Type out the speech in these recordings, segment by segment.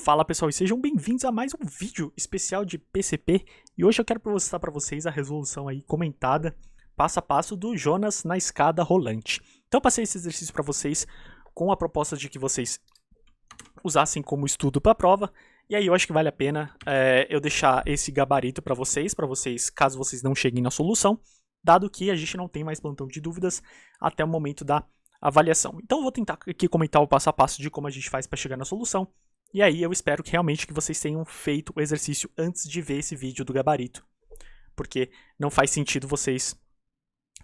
Fala pessoal e sejam bem-vindos a mais um vídeo especial de PCP e hoje eu quero mostrar para vocês a resolução aí comentada passo a passo do Jonas na escada rolante. Então eu passei esse exercício para vocês com a proposta de que vocês usassem como estudo para a prova e aí eu acho que vale a pena eu deixar esse gabarito para vocês caso vocês não cheguem na solução, dado que a gente não tem mais plantão de dúvidas até o momento da avaliação. Então eu vou tentar aqui comentar o passo a passo de como a gente faz para chegar na solução. E aí eu espero que realmente que vocês tenham feito o exercício antes de ver esse vídeo do gabarito. Porque não faz sentido vocês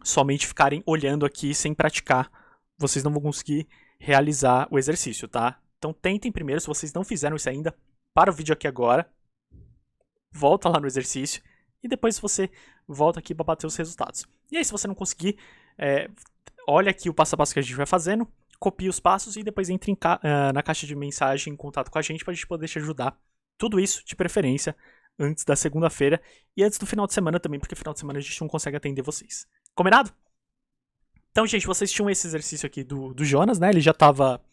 somente ficarem olhando aqui sem praticar. Vocês não vão conseguir realizar o exercício, tá? Então tentem primeiro, se vocês não fizeram isso ainda, para o vídeo aqui agora. Volta lá no exercício. E depois você volta aqui para bater os resultados. E aí se você não conseguir, olha aqui o passo a passo que a gente vai fazendo. Copie os passos e depois entre na caixa de mensagem em contato com a gente para a gente poder te ajudar. Tudo isso, de preferência, antes da segunda-feira e antes do final de semana também, porque final de semana a gente não consegue atender vocês. Combinado? Então, gente, vocês tinham esse exercício aqui do Jonas, né? Ele já estava...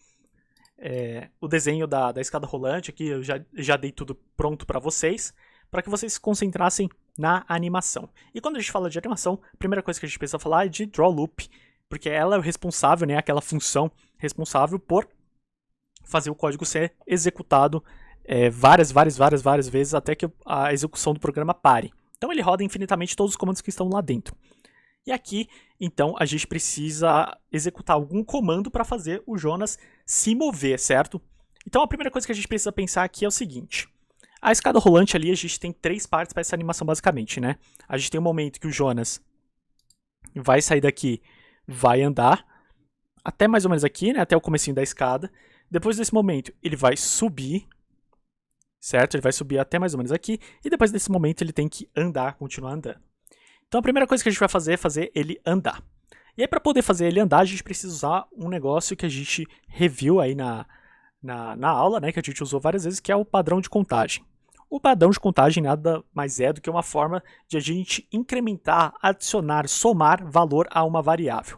o desenho da escada rolante aqui, eu já dei tudo pronto para vocês, para que vocês se concentrassem na animação. E quando a gente fala de animação, a primeira coisa que a gente precisa falar é de draw loop, porque ela é o responsável, né, aquela função responsável por fazer o código ser executado várias vezes até que a execução do programa pare. Então ele roda infinitamente todos os comandos que estão lá dentro. E aqui, então, a gente precisa executar algum comando para fazer o Jonas se mover, certo? Então a primeira coisa que a gente precisa pensar aqui é o seguinte. A escada rolante ali, a gente tem três partes para essa animação basicamente, né? A gente tem um momento que o Jonas vai sair daqui, vai andar até mais ou menos aqui, né, até o comecinho da escada. Depois desse momento, ele vai subir, certo? Ele vai subir até mais ou menos aqui. E depois desse momento, ele tem que andar, continuar andando. Então a primeira coisa que a gente vai fazer é fazer ele andar. E aí para poder fazer ele andar, a gente precisa usar um negócio que a gente reviu aí na aula, né, que a gente usou várias vezes, que é o padrão de contagem. O padrão de contagem nada mais é do que uma forma de a gente incrementar, adicionar, somar valor a uma variável.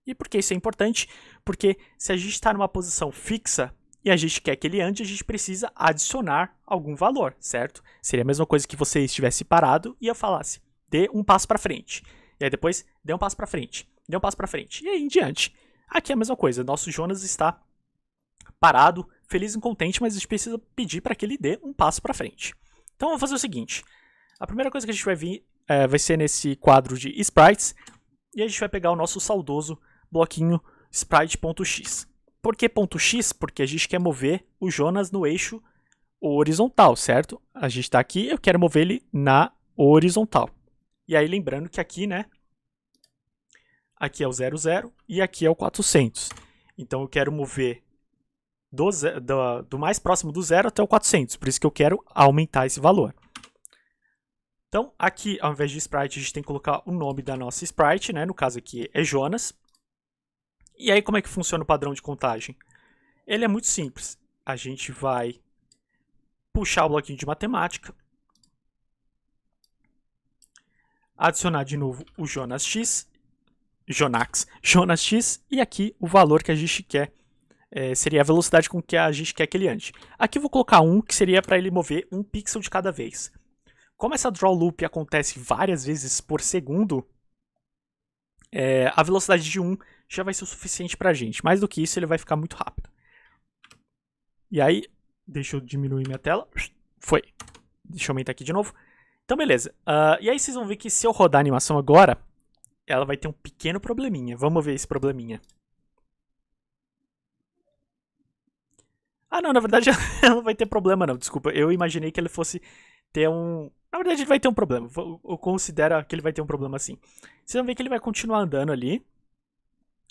E por que isso é importante? Porque se a gente está numa posição fixa e a gente quer que ele ande, a gente precisa adicionar algum valor, certo? Seria a mesma coisa que você estivesse parado e eu falasse, dê um passo para frente. E aí depois, dê um passo para frente, dê um passo para frente. E aí em diante. Aqui é a mesma coisa, nosso Jonas está parado, feliz e contente, mas a gente precisa pedir para que ele dê um passo para frente. Então vamos fazer o seguinte, a primeira coisa que a gente vai vir vai ser nesse quadro de sprites, e a gente vai pegar o nosso saudoso bloquinho sprite.x. Por que .x? Porque a gente quer mover o Jonas no eixo horizontal, certo? A gente está aqui, eu quero mover ele na horizontal. E aí lembrando que aqui, né, aqui é o 00 e aqui é o 400. Então eu quero mover do mais próximo do 0 até o 400, por isso que eu quero aumentar esse valor. Então aqui, ao invés de sprite, a gente tem que colocar o nome da nossa sprite, né? No caso aqui é Jonas. E aí como é que funciona o padrão de contagem? Ele é muito simples. A gente vai puxar o bloquinho de matemática, adicionar de novo o Jonas X, e aqui o valor que a gente quer, seria a velocidade com que a gente quer que ele ande. Aqui eu vou colocar 1, que seria para ele mover um pixel de cada vez. Como essa draw loop acontece várias vezes por segundo, a velocidade de 1 já vai ser o suficiente para a gente. Mais do que isso, ele vai ficar muito rápido. E aí, deixa eu diminuir minha tela. Foi. Deixa eu aumentar aqui de novo. Então, beleza. E aí vocês vão ver que se eu rodar a animação agora, ela vai ter um pequeno probleminha. Vamos ver esse probleminha. Ah, não, na verdade ela não vai ter problema não, desculpa. Eu imaginei que ele fosse ter um... Na verdade ele vai ter um problema. Eu considero que ele vai ter um problema assim. Vocês vão ver que ele vai continuar andando ali.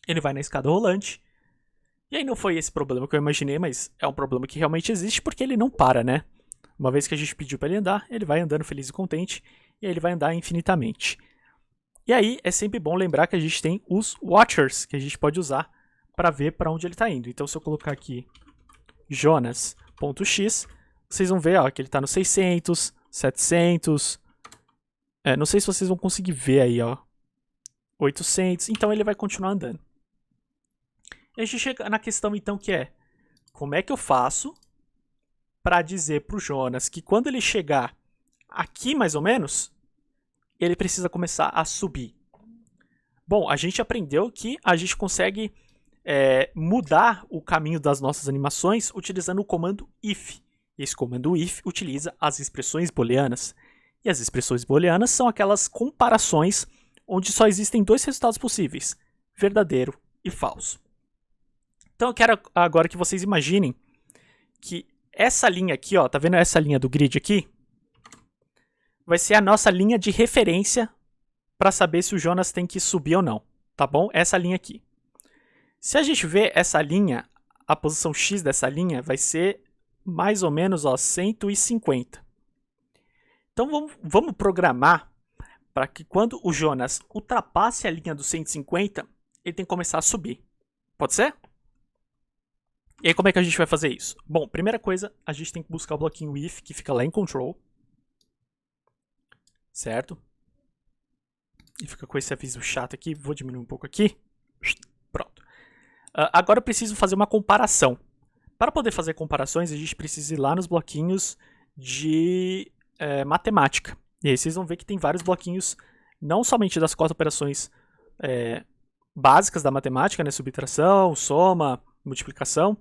Ele vai na escada rolante. E aí não foi esse problema que eu imaginei, mas é um problema que realmente existe porque ele não para, né? Uma vez que a gente pediu para ele andar, ele vai andando feliz e contente. E aí ele vai andar infinitamente. E aí é sempre bom lembrar que a gente tem os watchers que a gente pode usar para ver para onde ele está indo. Então se eu colocar aqui Jonas.x, vocês vão ver ó, que ele está no 600, 700, não sei se vocês vão conseguir ver aí, ó, 800, então ele vai continuar andando. E a gente chega na questão então que é, como é que eu faço para dizer para o Jonas que quando ele chegar aqui mais ou menos, ele precisa começar a subir. Bom, a gente aprendeu que a gente consegue mudar o caminho das nossas animações utilizando o comando if. Esse comando if utiliza as expressões booleanas. E as expressões booleanas são aquelas comparações onde só existem dois resultados possíveis, verdadeiro e falso. Então eu quero agora que vocês imaginem que essa linha aqui, ó, tá vendo essa linha do grid aqui? Vai ser a nossa linha de referência para saber se o Jonas tem que subir ou não, tá bom? Essa linha aqui. Se a gente ver essa linha, a posição X dessa linha vai ser mais ou menos, ó, 150. Então vamos programar para que quando o Jonas ultrapasse a linha dos 150, ele tem que começar a subir. Pode ser? E aí como é que a gente vai fazer isso? Bom, primeira coisa, a gente tem que buscar o bloquinho if, que fica lá em control. Certo? E fica com esse aviso chato aqui. Vou diminuir um pouco aqui. Pronto. Agora eu preciso fazer uma comparação. Para poder fazer comparações, a gente precisa ir lá nos bloquinhos de matemática. E aí vocês vão ver que tem vários bloquinhos, não somente das 4 operações básicas da matemática, né? Subtração, soma, multiplicação,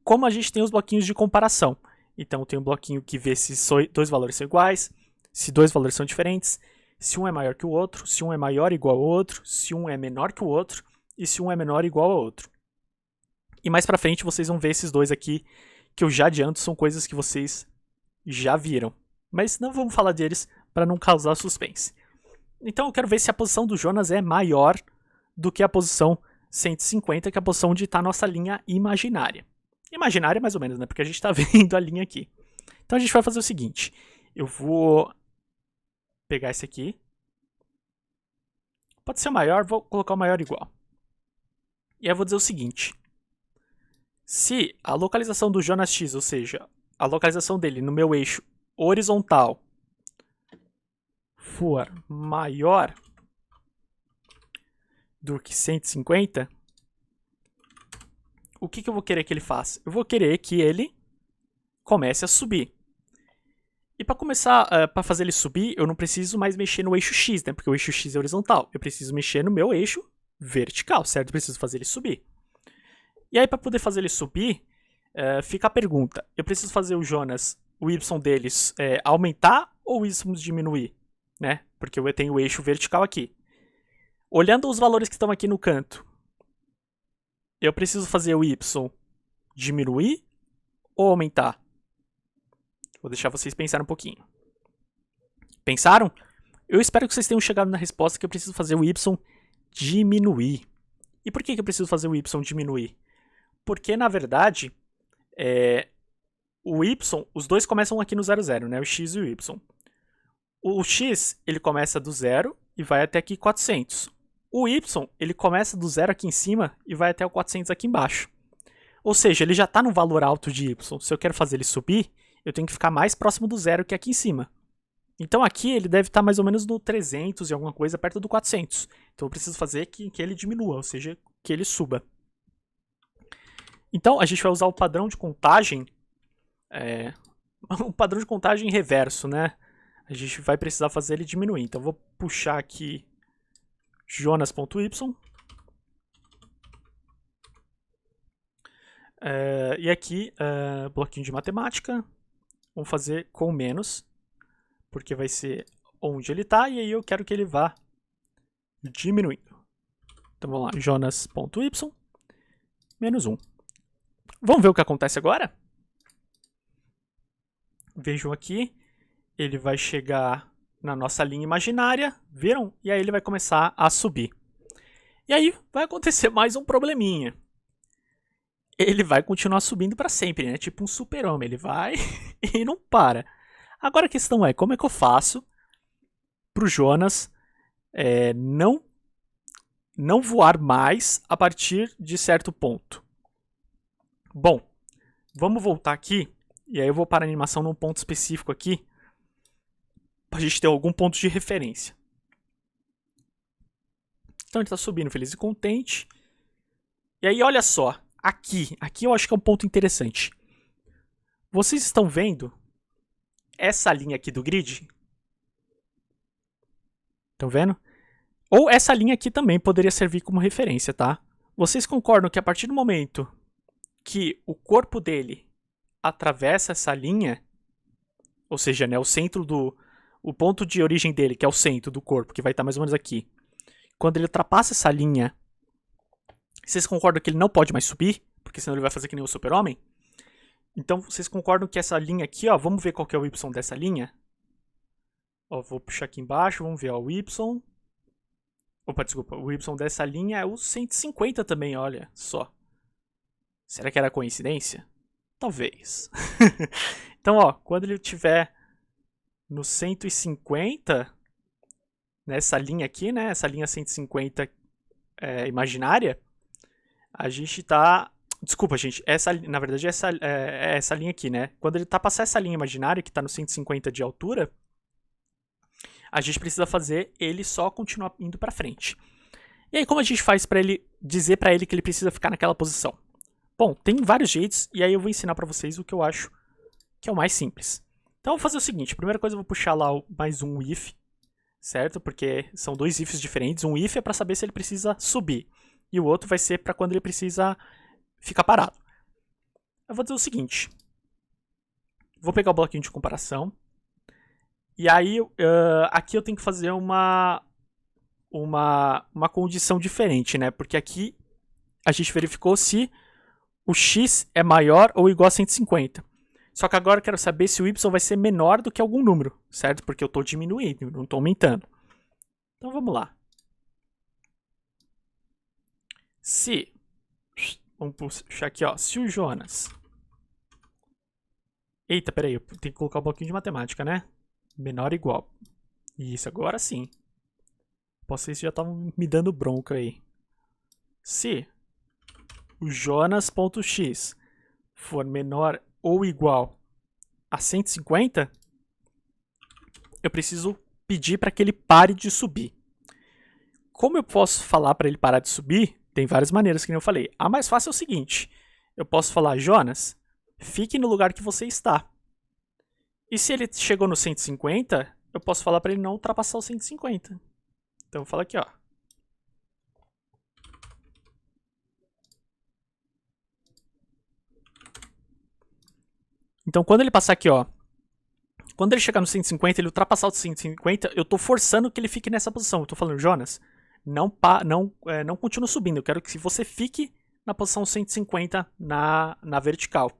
como a gente tem os bloquinhos de comparação. Então tem um bloquinho que vê se dois valores são iguais, se dois valores são diferentes, se um é maior que o outro, se um é maior ou igual ao outro, se um é menor que o outro e se um é menor ou igual ao outro. E mais pra frente vocês vão ver esses dois aqui, que eu já adianto, são coisas que vocês já viram. Mas não vamos falar deles para não causar suspense. Então eu quero ver se a posição do Jonas é maior do que a posição 150, que é a posição onde está a nossa linha imaginária. Imaginária mais ou menos, né? Porque a gente está vendo a linha aqui. Então a gente vai fazer o seguinte. Eu vou pegar esse aqui. Pode ser o maior, vou colocar o maior igual. E aí eu vou dizer o seguinte. Se a localização do Jonas X, ou seja, a localização dele no meu eixo horizontal for maior do que 150, o que eu vou querer que ele faça? Eu vou querer que ele comece a subir. E para começar, para fazer ele subir, eu não preciso mais mexer no eixo X, né? Porque o eixo X é horizontal. Eu preciso mexer no meu eixo vertical, certo? Eu preciso fazer ele subir. E aí, para poder fazer ele subir, fica a pergunta. Eu preciso fazer o Jonas, o Y deles, aumentar ou o Y diminuir? Né? Porque eu tenho o eixo vertical aqui. Olhando os valores que estão aqui no canto, eu preciso fazer o Y diminuir ou aumentar? Vou deixar vocês pensarem um pouquinho. Pensaram? Eu espero que vocês tenham chegado na resposta que eu preciso fazer o Y diminuir. E por que eu preciso fazer o Y diminuir? Porque, na verdade, o Y, os dois começam aqui no 0, 0, né? O X e o Y. O X, ele começa do 0 e vai até aqui 400. O Y, ele começa do 0 aqui em cima e vai até o 400 aqui embaixo. Ou seja, ele já está no valor alto de Y. Se eu quero fazer ele subir, eu tenho que ficar mais próximo do 0 que aqui em cima. Então aqui ele deve estar mais ou menos no 300 e alguma coisa, perto do 400. Então eu preciso fazer que ele diminua, ou seja, que ele suba. Então a gente vai usar o padrão de contagem, um padrão de contagem reverso, né? A gente vai precisar fazer ele diminuir. Então eu vou puxar aqui jonas.y. E aqui, bloquinho de matemática. Vamos fazer com menos, porque vai ser onde ele está, e aí eu quero que ele vá diminuindo. Então vamos lá, jonas.y, menos 1. Vamos ver o que acontece agora? Vejam aqui, ele vai chegar na nossa linha imaginária, viram? E aí ele vai começar a subir. E aí vai acontecer mais um probleminha. Ele vai continuar subindo para sempre, né? Tipo um super-homem, ele vai e não para. Agora a questão é, como é que eu faço para o Jonas não voar mais a partir de certo ponto? Bom, vamos voltar aqui, e aí eu vou para a animação num ponto específico aqui, para a gente ter algum ponto de referência. Então ele está subindo feliz e contente. E aí olha só, aqui eu acho que é um ponto interessante. Vocês estão vendo essa linha aqui do grid? Estão vendo? Ou essa linha aqui também poderia servir como referência, tá? Vocês concordam que a partir do momento que o corpo dele atravessa essa linha, ou seja, né, o ponto de origem dele, que é o centro do corpo, que vai estar mais ou menos aqui, quando ele ultrapassa essa linha, vocês concordam que ele não pode mais subir? Porque senão ele vai fazer que nem o Super-Homem? Então, vocês concordam que essa linha aqui, ó, vamos ver qual que é o Y dessa linha? Ó, vou puxar aqui embaixo, vamos ver, ó, o Y. Opa, desculpa, o Y dessa linha é o 150 também, olha só. Será que era coincidência? Talvez. Então, ó, quando ele estiver no 150, nessa linha aqui, né, essa linha 150 imaginária, a gente tá... Desculpa, gente, na verdade é essa linha aqui, né? Quando ele tá passando essa linha imaginária, que tá no 150 de altura, a gente precisa fazer ele só continuar indo pra frente. E aí, como a gente faz pra ele dizer pra ele que ele precisa ficar naquela posição? Bom, tem vários jeitos, e aí eu vou ensinar pra vocês o que eu acho que é o mais simples. Então, eu vou fazer o seguinte, a primeira coisa eu vou puxar lá mais um if, certo? Porque são dois ifs diferentes. Um if é pra saber se ele precisa subir, e o outro vai ser pra quando ele precisa ficar parado. Eu vou dizer o seguinte, vou pegar o bloquinho de comparação, e aí aqui eu tenho que fazer uma condição diferente, né? Porque aqui a gente verificou se o x é maior ou igual a 150. Só que agora eu quero saber se o y vai ser menor do que algum número, certo? Porque eu estou diminuindo, não estou aumentando. Então vamos lá. Se... Vamos puxar aqui, ó. Se o Jonas... Eita, peraí, eu tenho que colocar um pouquinho de matemática, né? Menor ou igual. Isso, agora sim. Vocês já estavam me dando bronca aí. Se o Jonas.x for menor ou igual a 150, eu preciso pedir para que ele pare de subir. Como eu posso falar para ele parar de subir? Tem várias maneiras, que nem eu falei. A mais fácil é o seguinte. Eu posso falar, Jonas, fique no lugar que você está. E se ele chegou no 150, eu posso falar para ele não ultrapassar o 150. Então eu falo aqui, ó. Então quando ele passar aqui, ó. Quando ele chegar no 150, ele ultrapassar o 150, eu estou forçando que ele fique nessa posição. Eu estou falando, Jonas, não continue subindo. Eu quero que você fique na posição 150 na vertical.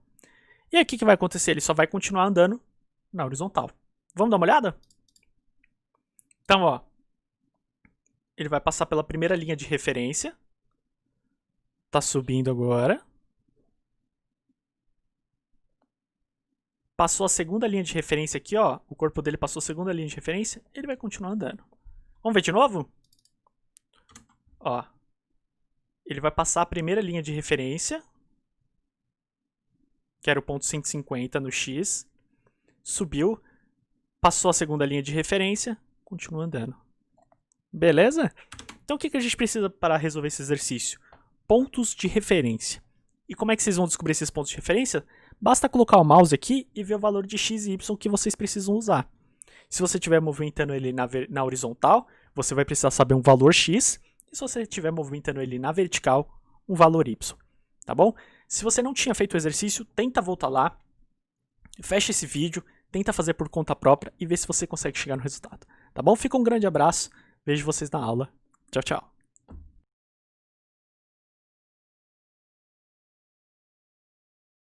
E aí o que vai acontecer? Ele só vai continuar andando na horizontal. Vamos dar uma olhada? Então, ó. Ele vai passar pela primeira linha de referência. Tá subindo agora. Passou a segunda linha de referência aqui, ó. O corpo dele passou a segunda linha de referência. Ele vai continuar andando. Vamos ver de novo? Ó. Ele vai passar a primeira linha de referência, que era o ponto 150 no X. Subiu. Passou a segunda linha de referência. Continua andando. Beleza? Então o que a gente precisa para resolver esse exercício? Pontos de referência. E como é que vocês vão descobrir esses pontos de referência? Basta colocar o mouse aqui e ver o valor de x e y que vocês precisam usar. Se você estiver movimentando ele na horizontal, você vai precisar saber um valor x. E se você estiver movimentando ele na vertical, um valor y. Tá bom? Se você não tinha feito o exercício, tenta voltar lá. Fecha esse vídeo, tenta fazer por conta própria e vê se você consegue chegar no resultado. Tá bom? Fica um grande abraço. Vejo vocês na aula. Tchau, tchau.